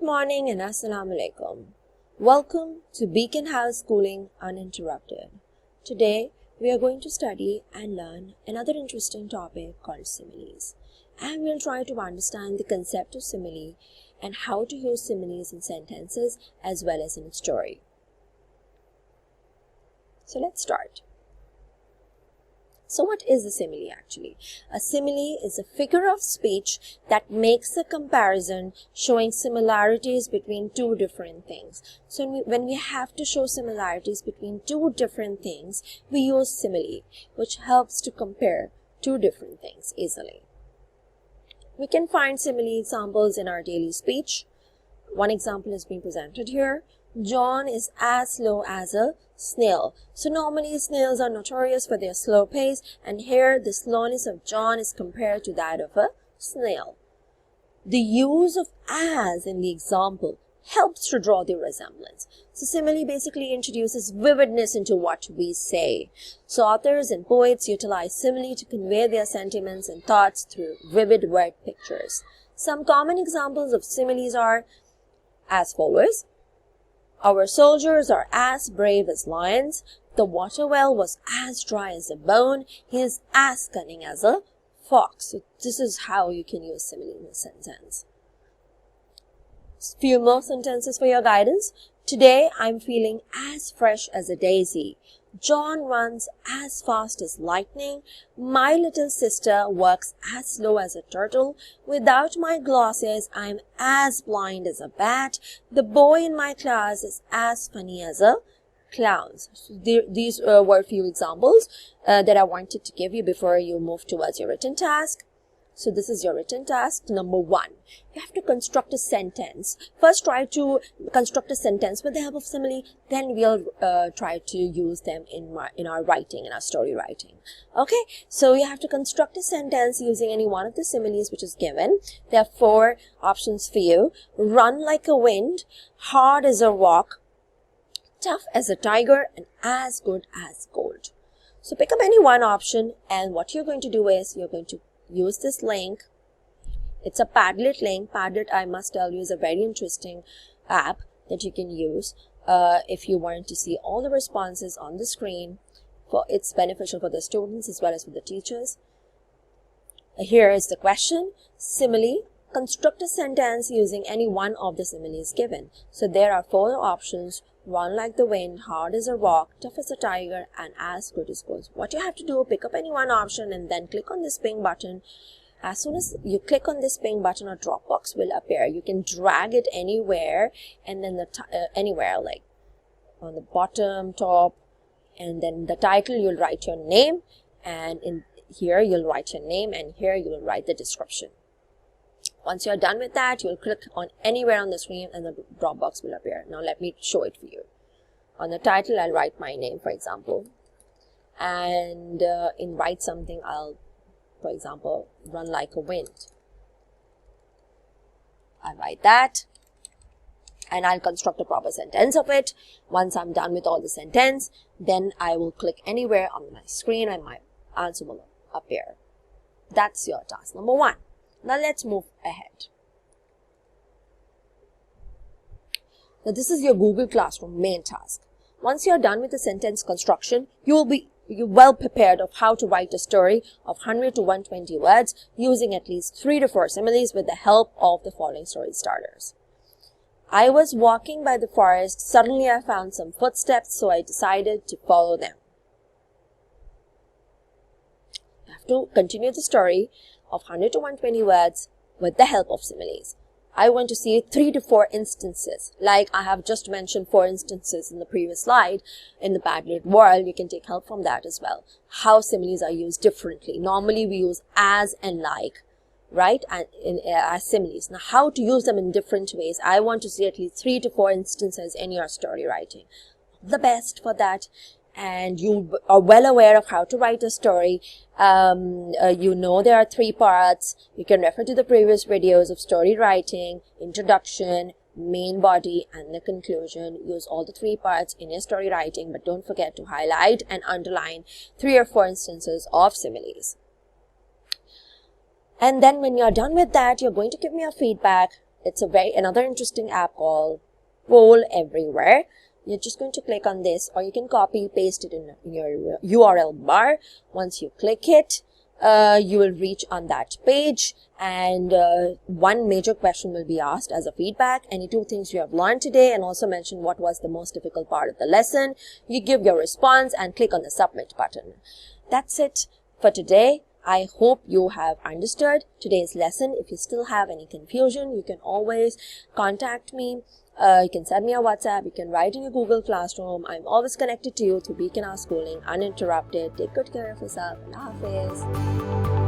Good morning and Assalamu alaikum. Welcome to Beacon House Schooling Uninterrupted. Today we are going to study and learn another interesting topic called similes. And we'll try to understand the concept of simile and how to use similes in sentences as well as in a story. So let's start. So what is a simile actually? A simile is a figure of speech that makes a comparison showing similarities between two different things. So when we have to show similarities between two different things, we use simile, which helps to compare two different things easily. We can find simile examples in our daily speech. One example is being presented here. John is as slow as a snail. So normally snails are notorious for their slow pace, and here the slowness of John is compared to that of a snail. The use of as in the example helps to draw the resemblance. So simile basically introduces vividness into what we say. So authors and poets utilize simile to convey their sentiments and thoughts through vivid word pictures. Some common examples of similes are as follows. Our soldiers are as brave as lions. The water well was as dry as a bone. He is as cunning as a fox. So this is how you can use simile in a sentence. Few more sentences for your guidance. Today I'm feeling as fresh as a daisy. John runs as fast as lightning. My little sister works as slow as a turtle. Without my glasses, I'm as blind as a bat. The boy in my class is as funny as a clown. So these were a few examples that I wanted to give you before you move towards your written task. So this is your written task number 1. You have to construct a sentence. First try to construct a sentence with the help of simile, then we'll try to use them in our writing, in our story writing. Okay, so you have to construct a sentence using any one of the similes which is given. There are 4 options for you. Run like a wind, hard as a rock, tough as a tiger, and as good as gold. So pick up any one option, and what you're going to do is you're going to use this link. It's a Padlet link. Padlet, I must tell you, is a very interesting app that you can use if you want to see all the responses on the screen. It's beneficial for the students as well as for the teachers. Here is the question. Simile. Construct a sentence using any one of the similes given. So there are 4 options. Run like the wind, hard as a rock, tough as a tiger, and as good as gold. What you have to do, pick up any one option and then click on this ping button. As soon as you click on this ping button, a drop box will appear. You can drag it anywhere, and then anywhere, like on the bottom, top, and then the title you'll write your name, and in here you'll write your name, and here you'll write the description. Once you're done with that, you'll click on anywhere on the screen and the drop box will appear. Now let me show it for you. On the title, I'll write my name, for example. And in write something, I'll, for example, run like a wind. I'll write that. And I'll construct a proper sentence of it. Once I'm done with all the sentence, then I will click anywhere on my screen and my answer will appear. That's your task number 1. Now let's move ahead. Now this is your Google Classroom main task. Once you're done with the sentence construction, you're well prepared of how to write a story of 100 to 120 words using at least 3 to 4 similes with the help of the following story starters. I was walking by the forest. Suddenly I found some footsteps, so I decided to follow them. You have to continue the story of 100 to 120 words with the help of similes. I want to see 3 to 4 instances. Like I have just mentioned 4 instances in the previous slide. In the Padlet world, you can take help from that as well. How similes are used differently. Normally we use as and like, right? And as similes. Now how to use them in different ways. I want to see at least 3 to 4 instances in your story writing. The best for that. And you are well aware of how to write a story. You know there are 3 parts. You can refer to the previous videos of story writing, introduction, main body, and the conclusion. Use all the 3 parts in your story writing, but don't forget to highlight and underline 3 or 4 instances of similes. And then when you're done with that, you're going to give me your feedback It's another interesting app called Poll Everywhere. You're just going to click on this, or you can copy paste it in your URL bar. Once you click it, you will reach on that page, and one major question will be asked as a feedback. Any 2 things you have learned today, and also mention what was the most difficult part of the lesson. You give your response and click on the submit button. That's it for today. I hope you have understood today's lesson. If you still have any confusion, you can always contact me. You can send me a WhatsApp. You can write in your Google Classroom. I'm always connected to you through Beacon Our Schooling, uninterrupted. Take good care of yourself. Allah Hafiz.